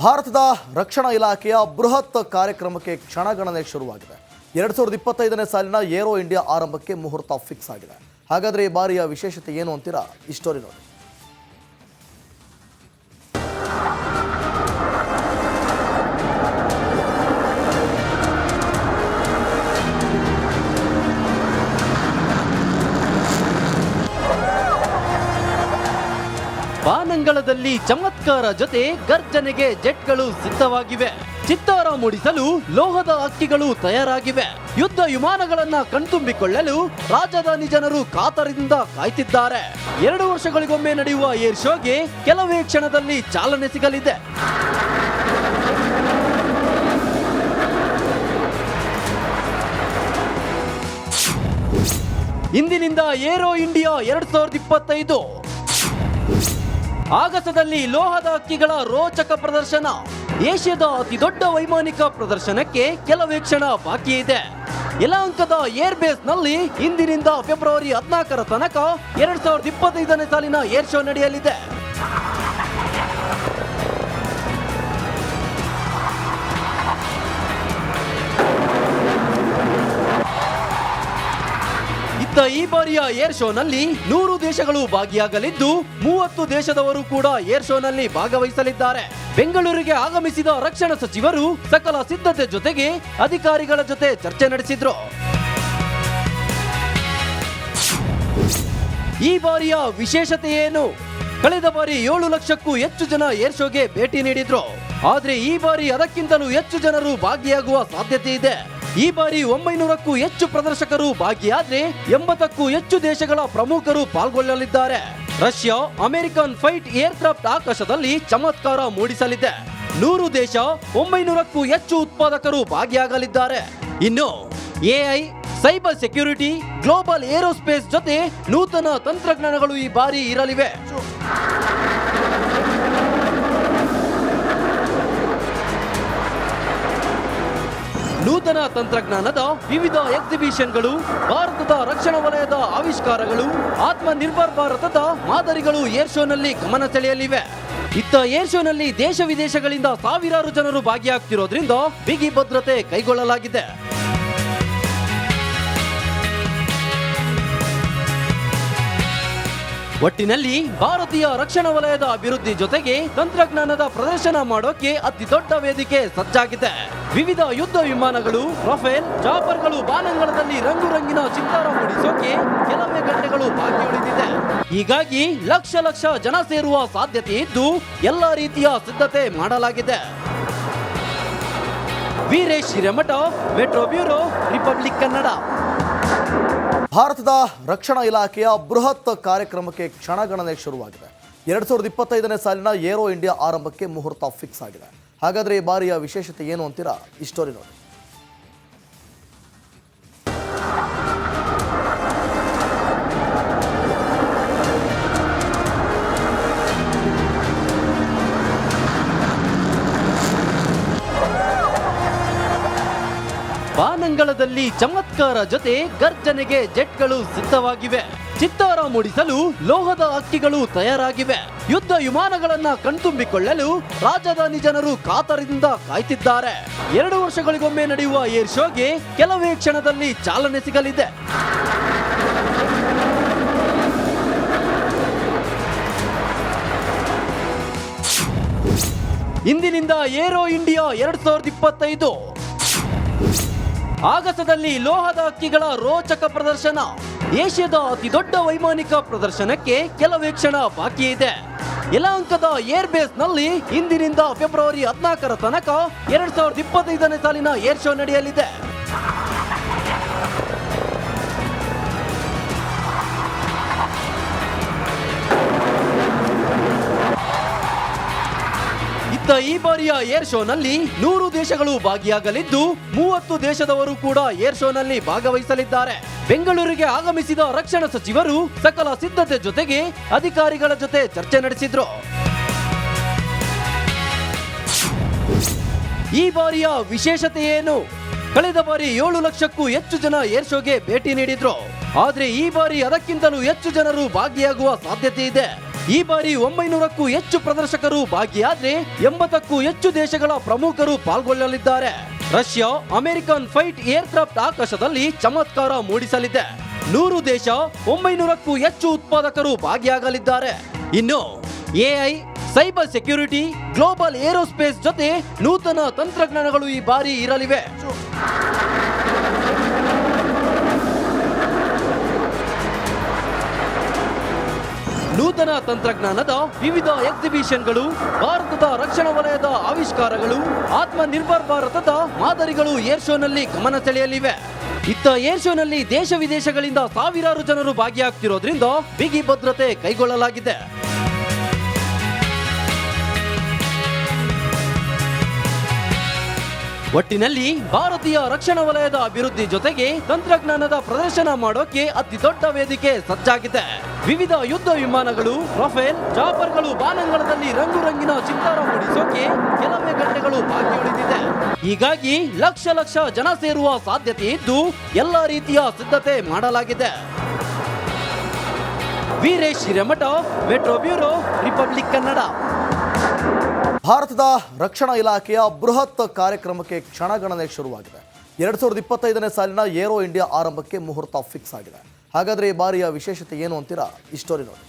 ಭಾರತದ ರಕ್ಷಣಾ ಇಲಾಖೆಯ ಬೃಹತ್ ಕಾರ್ಯಕ್ರಮಕ್ಕೆ ಕ್ಷಣಗಣನೆ ಶುರುವಾಗಿದೆ. 2025ನೇ ಸಾಲಿನ ಏರೋ ಇಂಡಿಯಾ ಆರಂಭಕ್ಕೆ ಮುಹೂರ್ತ ಫಿಕ್ಸ್ ಆಗಿದೆ. ಹಾಗಾದರೆ ಈ ಬಾರಿಯ ವಿಶೇಷತೆ ಏನು ಅಂತೀರಾ? ಈ ಸ್ಟೋರಿ ನೋಡಿ. ಬಾನಂಗಳದಲ್ಲಿ ಚಮತ್ಕಾರ ಜೊತೆ ಗರ್ಜನೆಗೆ ಜೆಟ್ಗಳು ಸಿದ್ಧವಾಗಿವೆ. ಚಿತ್ತಾರ ಮೂಡಿಸಲು ಲೋಹದ ಹಕ್ಕಿಗಳು ತಯಾರಾಗಿವೆ. ಯುದ್ಧ ವಿಮಾನಗಳನ್ನ ಕಣ್ತುಂಬಿಕೊಳ್ಳಲು ರಾಜಧಾನಿ ಜನರು ಕಾತರದಿಂದ ಕಾಯ್ತಿದ್ದಾರೆ. 2 ವರ್ಷಗಳಿಗೊಮ್ಮೆ ನಡೆಯುವ ಏರ್ ಶೋಗೆ ಕೆಲವೇ ಕ್ಷಣದಲ್ಲಿ ಚಾಲನೆ ಸಿಗಲಿದೆ. ಇಂದಿನಿಂದ ಏರೋ ಇಂಡಿಯಾ 2025. ಆಗಸದಲ್ಲಿ ಲೋಹದ ಹಕ್ಕಿಗಳ ರೋಚಕ ಪ್ರದರ್ಶನ. ಏಷ್ಯಾದ ಅತಿ ದೊಡ್ಡ ವೈಮಾನಿಕ ಪ್ರದರ್ಶನಕ್ಕೆ ಕೆಲವೇ ಕ್ಷಣ ಬಾಕಿ ಇದೆ. ಯಲಹಂಕದ ಏರ್ ಬೇಸ್ ನಲ್ಲಿ ಇಂದಿನಿಂದ ಫೆಬ್ರವರಿ 14ರ ತನಕ 2025ನೇ ಸಾಲಿನ ಏರ್ ಶೋ ನಡೆಯಲಿದೆ. ಈ ಬಾರಿಯ ಏರ್ ಶೋನಲ್ಲಿ 100 ದೇಶಗಳು ಭಾಗಿಯಾಗಲಿದ್ದು 30 ದೇಶದವರು ಕೂಡ ಏರ್ ಶೋನಲ್ಲಿ ಭಾಗವಹಿಸಲಿದ್ದಾರೆ. ಬೆಂಗಳೂರಿಗೆ ಆಗಮಿಸಿದ ರಕ್ಷಣಾ ಸಚಿವರು ಸಕಲ ಸಿದ್ಧತೆ ಜೊತೆಗೆ ಅಧಿಕಾರಿಗಳ ಜೊತೆ ಚರ್ಚೆ ನಡೆಸಿದ್ರು. ಈ ಬಾರಿಯ ವಿಶೇಷತೆ ಏನು? ಕಳೆದ ಬಾರಿ 7 ಲಕ್ಷಕ್ಕೂ ಹೆಚ್ಚು ಜನ ಏರ್ ಶೋಗೆ ಭೇಟಿ ನೀಡಿದ್ರು. ಆದ್ರೆ ಈ ಬಾರಿ ಅದಕ್ಕಿಂತಲೂ ಹೆಚ್ಚು ಜನರು ಭಾಗಿಯಾಗುವ ಸಾಧ್ಯತೆ ಇದೆ. ಈ ಬಾರಿ 900ಕ್ಕೂ ಹೆಚ್ಚು ಪ್ರದರ್ಶಕರು ಭಾಗಿಯಾದ್ರೆ 80ಕ್ಕೂ ಹೆಚ್ಚು ದೇಶಗಳ ಪ್ರಮುಖರು ಪಾಲ್ಗೊಳ್ಳಲಿದ್ದಾರೆ. ರಷ್ಯಾ ಅಮೆರಿಕನ್ ಫೈಟ್ ಏರ್ಕ್ರಾಫ್ಟ್ ಆಕಾಶದಲ್ಲಿ ಚಮತ್ಕಾರ ಮೂಡಿಸಲಿದೆ. 100 ದೇಶ 900ಕ್ಕೂ ಹೆಚ್ಚು ಉತ್ಪಾದಕರು ಭಾಗಿಯಾಗಲಿದ್ದಾರೆ. ಇನ್ನು AI, cyber security, global aerospace ಜೊತೆ ನೂತನ ತಂತ್ರಜ್ಞಾನಗಳು ಈ ಬಾರಿ ಇರಲಿವೆ. ನೂತನ ತಂತ್ರಜ್ಞಾನದ ವಿವಿಧ ಎಕ್ಸಿಬಿಷನ್ಗಳು, ಭಾರತದ ರಕ್ಷಣಾ ವಲಯದ ಆವಿಷ್ಕಾರಗಳು, ಆತ್ಮನಿರ್ಭರ್ ಭಾರತದ ಮಾದರಿಗಳು ಏರ್ ಶೋನಲ್ಲಿ ಗಮನ ಸೆಳೆಯಲಿವೆ. ಏರ್ ಶೋನಲ್ಲಿ ದೇಶ ವಿದೇಶಗಳಿಂದ ಸಾವಿರಾರು ಜನರು ಭಾಗಿಯಾಗ್ತಿರೋದ್ರಿಂದ ಬಿಗಿ ಭದ್ರತೆ ಕೈಗೊಳ್ಳಲಾಗಿದೆ. ಒಟ್ಟಿನಲ್ಲಿ ಭಾರತೀಯ ರಕ್ಷಣಾ ವಲಯದ ಅಭಿವೃದ್ಧಿ ಜೊತೆಗೆ ತಂತ್ರಜ್ಞಾನದ ಪ್ರದರ್ಶನ ಮಾಡೋಕೆ ಅತಿ ದೊಡ್ಡ ವೇದಿಕೆ ಸಜ್ಜಾಗಿದೆ. ವಿವಿಧ ಯುದ್ಧ ವಿಮಾನಗಳು, ರಫೇಲ್, ಚಾಪರ್ಗಳು ಬಾನಂಗಳದಲ್ಲಿ ರಂಗುರಂಗಿನ ಚಿತ್ತಾರ ಮೂಡಿಸೋಕೆ ಕೆಲವೇ ಗಂಟೆಗಳು ಬಾಕಿ ಉಳಿದಿದೆ. ಹೀಗಾಗಿ ಲಕ್ಷ ಜನ ಸೇರುವ ಸಾಧ್ಯತೆ ಇದ್ದು ಎಲ್ಲ ರೀತಿಯ ಸಿದ್ಧತೆ ಮಾಡಲಾಗಿದೆ. Veeresh Hiremath, metro bureau, republic Kannada. ಭಾರತದ ರಕ್ಷಣಾ ಇಲಾಖೆಯ ಬೃಹತ್ ಕಾರ್ಯಕ್ರಮಕ್ಕೆ ಕ್ಷಣಗಣನೆ ಶುರುವಾಗಿದೆ. 2025ನೇ ಸಾಲಿನ ಏರೋ ಇಂಡಿಯಾ ಆರಂಭಕ್ಕೆ ಮುಹೂರ್ತ ಫಿಕ್ಸ್ ಆಗಿದೆ. ಹಾಗಾದರೆ ಈ ಬಾರಿಯ ವಿಶೇಷತೆ ಏನು ಅಂತೀರಾ? ಈ ಸ್ಟೋರಿ ನೋಡಿ. ಬಾನಂಗಳದಲ್ಲಿ ಚಮತ್ಕಾರ ಜೊತೆ ಗರ್ಜನೆಗೆ ಜೆಟ್ಗಳು ಸಿದ್ಧವಾಗಿವೆ. ಚಿತ್ತಾರ ಮೂಡಿಸಲು ಲೋಹದ ಹಕ್ಕಿಗಳು ತಯಾರಾಗಿವೆ. ಯುದ್ಧ ವಿಮಾನಗಳನ್ನ ಕಣ್ತುಂಬಿಕೊಳ್ಳಲು ರಾಜಧಾನಿ ಜನರು ಕಾತರದಿಂದ ಕಾಯ್ತಿದ್ದಾರೆ. 2 ವರ್ಷಗಳಿಗೊಮ್ಮೆ ನಡೆಯುವ ಏರ್ ಶೋಗೆ ಕೆಲವೇ ಕ್ಷಣದಲ್ಲಿ ಚಾಲನೆ ಸಿಗಲಿದೆ. ಇಂದಿನಿಂದ ಏರೋ ಇಂಡಿಯಾ 2025. ಆಗಸದಲ್ಲಿ ಲೋಹದ ಹಕ್ಕಿಗಳ ರೋಚಕ ಪ್ರದರ್ಶನ. ಏಷ್ಯಾದ ಅತಿ ದೊಡ್ಡ ವೈಮಾನಿಕ ಪ್ರದರ್ಶನಕ್ಕೆ ಕೆಲವೇ ಕ್ಷಣ ಬಾಕಿ ಇದೆ. ಯಲಹಂಕದ ಏರ್ ಬೇಸ್ ನಲ್ಲಿ ಇಂದಿನಿಂದ ಫೆಬ್ರವರಿ 14ರ ತನಕ 2025ನೇ ಸಾಲಿನ ಏರ್ ಶೋ ನಡೆಯಲಿದೆ. ಈ ಬಾರಿಯ ಏರ್ ಶೋನಲ್ಲಿ 100 ದೇಶಗಳು ಭಾಗಿಯಾಗಲಿದ್ದು 30 ದೇಶದವರು ಕೂಡ ಏರ್ ಶೋನಲ್ಲಿ ಭಾಗವಹಿಸಲಿದ್ದಾರೆ. ಬೆಂಗಳೂರಿಗೆ ಆಗಮಿಸಿದ ರಕ್ಷಣಾ ಸಚಿವರು ಸಕಲ ಸಿದ್ಧತೆ ಜೊತೆಗೆ ಅಧಿಕಾರಿಗಳ ಜೊತೆ ಚರ್ಚೆ ನಡೆಸಿದ್ರು. ಈ ಬಾರಿಯ ವಿಶೇಷತೆ ಏನು? ಕಳೆದ ಬಾರಿ 7 ಲಕ್ಷಕ್ಕೂ ಹೆಚ್ಚು ಜನ ಏರ್ ಶೋಗೆ ಭೇಟಿ ನೀಡಿದ್ರು. ಆದ್ರೆ ಈ ಬಾರಿ ಅದಕ್ಕಿಂತಲೂ ಹೆಚ್ಚು ಜನರು ಭಾಗಿಯಾಗುವ ಸಾಧ್ಯತೆ ಇದೆ. ಈ ಬಾರಿ 900ಕ್ಕೂ ಹೆಚ್ಚು ಪ್ರದರ್ಶಕರು ಭಾಗಿಯಾದ್ರೆ 80ಕ್ಕೂ ಹೆಚ್ಚು ದೇಶಗಳ ಪ್ರಮುಖರು ಪಾಲ್ಗೊಳ್ಳಲಿದ್ದಾರೆ. ರಷ್ಯಾ ಅಮೆರಿಕನ್ ಫೈಟ್ ಏರ್ಕ್ರಾಫ್ಟ್ ಆಕಾಶದಲ್ಲಿ ಚಮತ್ಕಾರ ಮೂಡಿಸಲಿದೆ. 100 ದೇಶ 900ಕ್ಕೂ ಹೆಚ್ಚು ಉತ್ಪಾದಕರು ಭಾಗಿಯಾಗಲಿದ್ದಾರೆ. ಇನ್ನು AI, cyber security, global aerospace ಜೊತೆ ನೂತನ ತಂತ್ರಜ್ಞಾನಗಳು ಈ ಬಾರಿ ಇರಲಿವೆ. ನೂತನ ತಂತ್ರಜ್ಞಾನದ ವಿವಿಧ ಎಕ್ಸಿಬಿಷನ್ಗಳು, ಭಾರತದ ರಕ್ಷಣಾ ವಲಯದ ಆವಿಷ್ಕಾರಗಳು, ಆತ್ಮನಿರ್ಭರ್ ಭಾರತದ ಮಾದರಿಗಳು ಏರ್ ಶೋನಲ್ಲಿ ಗಮನ ಸೆಳೆಯಲಿವೆ. ಇತ್ತ ಏರ್ ಶೋನಲ್ಲಿ ದೇಶ ವಿದೇಶಗಳಿಂದ ಸಾವಿರಾರು ಜನರು ಭಾಗಿಯಾಗ್ತಿರೋದ್ರಿಂದ ಬಿಗಿ ಭದ್ರತೆ ಕೈಗೊಳ್ಳಲಾಗಿದೆ. ಒಟ್ಟಿನಲ್ಲಿ ಭಾರತೀಯ ರಕ್ಷಣಾ ವಲಯದ ಅಭಿವೃದ್ಧಿ ಜೊತೆಗೆ ತಂತ್ರಜ್ಞಾನದ ಪ್ರದರ್ಶನ ಮಾಡೋಕೆ ಅತಿ ದೊಡ್ಡ ವೇದಿಕೆ ಸಜ್ಜಾಗಿದೆ. ವಿವಿಧ ಯುದ್ಧ ವಿಮಾನಗಳು, ರಫೇಲ್, ಚಾಪರ್ಗಳು ಬಾನಂಗಳದಲ್ಲಿ ರಂಗುರಂಗಿನ ಚಿತ್ತಾರ ಮೂಡಿಸೋಕೆ ಕೆಲವೇ ಗಂಟೆಗಳು ಬಾಕಿ ಉಳಿದಿದೆ. ಹೀಗಾಗಿ ಲಕ್ಷ ಲಕ್ಷ ಜನ ಸೇರುವ ಸಾಧ್ಯತೆ ಇದ್ದು ಎಲ್ಲ ರೀತಿಯ ಸಿದ್ಧತೆ ಮಾಡಲಾಗಿದೆ. Veeresh Hiremath, metro bureau, republic Kannada. ಭಾರತದ ರಕ್ಷಣಾ ಇಲಾಖೆಯ ಬೃಹತ್ ಕಾರ್ಯಕ್ರಮಕ್ಕೆ ಕ್ಷಣಗಣನೆ ಶುರುವಾಗಿದೆ. 2025ನೇ ಸಾಲಿನ ಏರೋ ಇಂಡಿಯಾ ಆರಂಭಕ್ಕೆ ಮುಹೂರ್ತ ಫಿಕ್ಸ್ ಆಗಿದೆ. ಹಾಗಾದರೆ ಈ ಬಾರಿಯ ವಿಶೇಷತೆ ಏನು ಅಂತೀರಾ? ಈ ಸ್ಟೋರಿ ನೋಡಿ.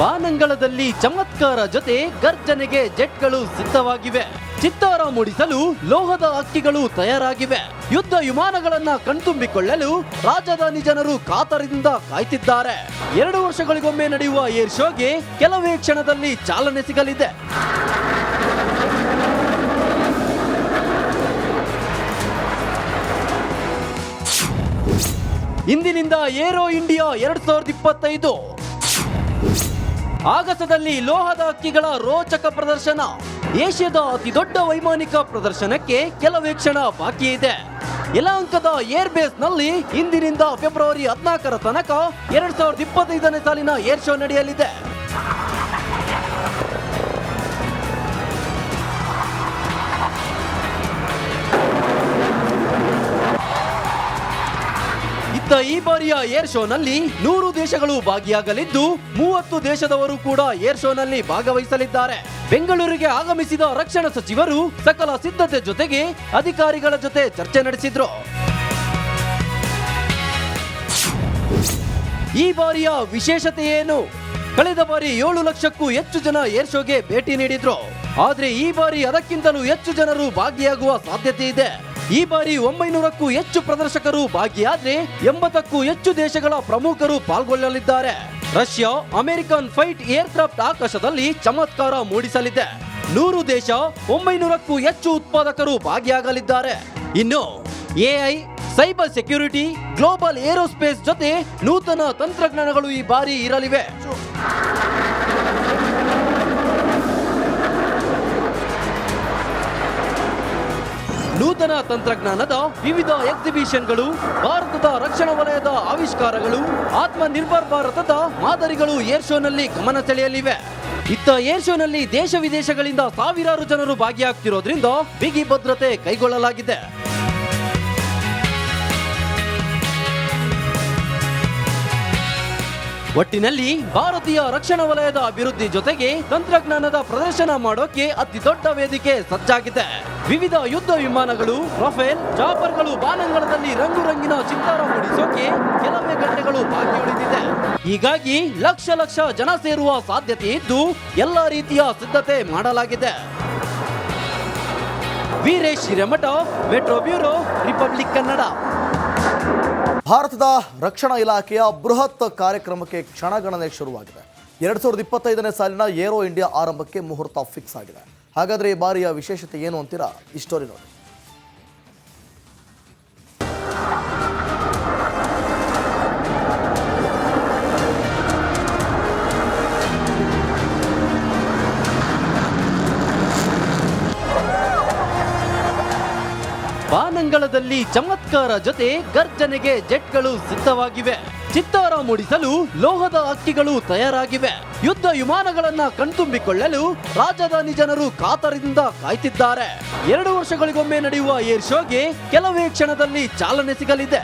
ಬಾನಂಗಳದಲ್ಲಿ ಚಮತ್ಕಾರ ಜೊತೆ ಗರ್ಜನೆಗೆ ಜೆಟ್ಗಳು ಸಿದ್ಧವಾಗಿವೆ. ಚಿತ್ತಾರ ಮೂಡಿಸಲು ಲೋಹದ ಹಕ್ಕಿಗಳು ತಯಾರಾಗಿವೆ. ಯುದ್ಧ ವಿಮಾನಗಳನ್ನ ಕಣ್ತುಂಬಿಕೊಳ್ಳಲು ರಾಜಧಾನಿ ಜನರು ಕಾತರದಿಂದ ಕಾಯ್ತಿದ್ದಾರೆ. 2 ವರ್ಷಗಳಿಗೊಮ್ಮೆ ನಡೆಯುವ ಏರ್ ಶೋಗೆ ಕೆಲವೇ ಕ್ಷಣದಲ್ಲಿ ಚಾಲನೆ ಸಿಗಲಿದೆ. ಇಂದಿನಿಂದ ಏರೋ ಇಂಡಿಯಾ 2025. ಆಗಸದಲ್ಲಿ ಲೋಹದ ಹಕ್ಕಿಗಳ ರೋಚಕ ಪ್ರದರ್ಶನ. ಏಷ್ಯಾದ ಅತಿ ದೊಡ್ಡ ವೈಮಾನಿಕ ಪ್ರದರ್ಶನಕ್ಕೆ ಕೆಲವೇ ಕ್ಷಣ ಬಾಕಿ ಇದೆ. ಯಲಹಂಕದ ಏರ್ ಬೇಸ್ ನಲ್ಲಿ ಇಂದಿನಿಂದ ಫೆಬ್ರವರಿ 14ರ ತನಕ 2025ನೇ ಸಾಲಿನ ಏರ್ ಶೋ ನಡೆಯಲಿದೆ. ಈ ಬಾರಿಯ ಏರ್ ಶೋನಲ್ಲಿ 100 ದೇಶಗಳು ಭಾಗಿಯಾಗಲಿದ್ದು 30 ದೇಶದವರು ಕೂಡ ಏರ್ ಶೋನಲ್ಲಿ ಭಾಗವಹಿಸಲಿದ್ದಾರೆ. ಬೆಂಗಳೂರಿಗೆ ಆಗಮಿಸಿದ ರಕ್ಷಣಾ ಸಚಿವರು ಸಕಲ ಸಿದ್ಧತೆ ಜೊತೆಗೆ ಅಧಿಕಾರಿಗಳ ಜೊತೆ ಚರ್ಚೆ ನಡೆಸಿದ್ರು. ಈ ಬಾರಿಯ ವಿಶೇಷತೆ ಏನು? ಕಳೆದ ಬಾರಿ 7 ಲಕ್ಷಕ್ಕೂ ಹೆಚ್ಚು ಜನ ಏರ್ ಶೋಗೆ ಭೇಟಿ ನೀಡಿದ್ರು. ಆದ್ರೆ ಈ ಬಾರಿ ಅದಕ್ಕಿಂತಲೂ ಹೆಚ್ಚು ಜನರು ಭಾಗಿಯಾಗುವ ಸಾಧ್ಯತೆ ಇದೆ. ಈ ಬಾರಿ 900ಕ್ಕೂ ಹೆಚ್ಚು ಪ್ರದರ್ಶಕರು ಭಾಗಿಯಾದ್ರೆ 80ಕ್ಕೂ ಹೆಚ್ಚು ದೇಶಗಳ ಪ್ರಮುಖರು ಪಾಲ್ಗೊಳ್ಳಲಿದ್ದಾರೆ. ರಷ್ಯಾ ಅಮೆರಿಕನ್ ಫೈಟ್ ಏರ್ಕ್ರಾಫ್ಟ್ ಆಕಾಶದಲ್ಲಿ ಚಮತ್ಕಾರ ಮೂಡಿಸಲಿದೆ. 100 ದೇಶ 900ಕ್ಕೂ ಹೆಚ್ಚು ಉತ್ಪಾದಕರು ಭಾಗಿಯಾಗಲಿದ್ದಾರೆ. ಇನ್ನು AI, cyber security, global aerospace ಜೊತೆ ನೂತನ ತಂತ್ರಜ್ಞಾನಗಳು ಈ ಬಾರಿ ಇರಲಿವೆ. ನೂತನ ತಂತ್ರಜ್ಞಾನದ ವಿವಿಧ ಎಕ್ಸಿಬಿಷನ್ಗಳು, ಭಾರತದ ರಕ್ಷಣಾ ವಲಯದ ಆವಿಷ್ಕಾರಗಳು, ಆತ್ಮನಿರ್ಭರ್ ಭಾರತದ ಮಾದರಿಗಳು ಏರ್ ಶೋನಲ್ಲಿ ಗಮನ ಸೆಳೆಯಲಿವೆ. ಇತ್ತ ಏರ್ ಶೋನಲ್ಲಿ ದೇಶ ವಿದೇಶಗಳಿಂದ ಸಾವಿರಾರು ಜನರು ಭಾಗಿಯಾಗ್ತಿರೋದ್ರಿಂದ ಬಿಗಿ ಭದ್ರತೆ ಕೈಗೊಳ್ಳಲಾಗಿದೆ. ಒಟ್ಟಿನಲ್ಲಿ ಭಾರತೀಯ ರಕ್ಷಣಾ ವಲಯದ ಅಭಿವೃದ್ಧಿ ಜೊತೆಗೆ ತಂತ್ರಜ್ಞಾನದ ಪ್ರದರ್ಶನ ಮಾಡೋಕೆ ಅತಿ ದೊಡ್ಡ ವೇದಿಕೆ ಸಜ್ಜಾಗಿದೆ. ವಿವಿಧ ಯುದ್ಧ ವಿಮಾನಗಳು, ರಫೇಲ್, ಚಾಪರ್ಗಳು ಬಾನಂಗಳದಲ್ಲಿ ರಂಗುರಂಗಿನ ಚಿತ್ತಾರ ಮೂಡಿಸೋಕೆ ಕೆಲವೇ ಗಂಟೆಗಳು ಬಾಕಿ ಉಳಿದಿದೆ. ಹೀಗಾಗಿ ಲಕ್ಷ ಲಕ್ಷ ಜನ ಸೇರುವ ಸಾಧ್ಯತೆ ಇದ್ದು ಎಲ್ಲ ರೀತಿಯ ಸಿದ್ಧತೆ ಮಾಡಲಾಗಿದೆ. Veeresh Hiremath, metro bureau, republic Kannada. ಭಾರತದ ರಕ್ಷಣಾ ಇಲಾಖೆಯ ಬೃಹತ್ ಕಾರ್ಯಕ್ರಮಕ್ಕೆ ಕ್ಷಣಗಣನೆ ಶುರುವಾಗಿದೆ. 2025ನೇ ಸಾಲಿನ ಏರೋ ಇಂಡಿಯಾ ಆರಂಭಕ್ಕೆ ಮುಹೂರ್ತ ಫಿಕ್ಸ್ ಆಗಿದೆ. ಹಾಗಾದರೆ ಈ ಬಾರಿಯ ವಿಶೇಷತೆ ಏನು ಅಂತೀರಾ? ಈ ಸ್ಟೋರಿ ನೋಡಿ. ಬಾನಂಗಳದಲ್ಲಿ ಚಮತ್ಕಾರ ಜೊತೆ ಗರ್ಜನೆಗೆ ಜೆಟ್ಗಳು ಸಿದ್ಧವಾಗಿವೆ. ಚಿತ್ತಾರ ಮೂಡಿಸಲು ಲೋಹದ ಹಕ್ಕಿಗಳು ತಯಾರಾಗಿವೆ. ಯುದ್ಧ ವಿಮಾನಗಳನ್ನ ಕಣ್ತುಂಬಿಕೊಳ್ಳಲು ರಾಜಧಾನಿ ಜನರು ಕಾತರದಿಂದ ಕಾಯ್ತಿದ್ದಾರೆ. 2 ವರ್ಷಗಳಿಗೊಮ್ಮೆ ನಡೆಯುವ ಏರ್ ಶೋಗೆ ಕೆಲವೇ ಕ್ಷಣದಲ್ಲಿ ಚಾಲನೆ ಸಿಗಲಿದೆ.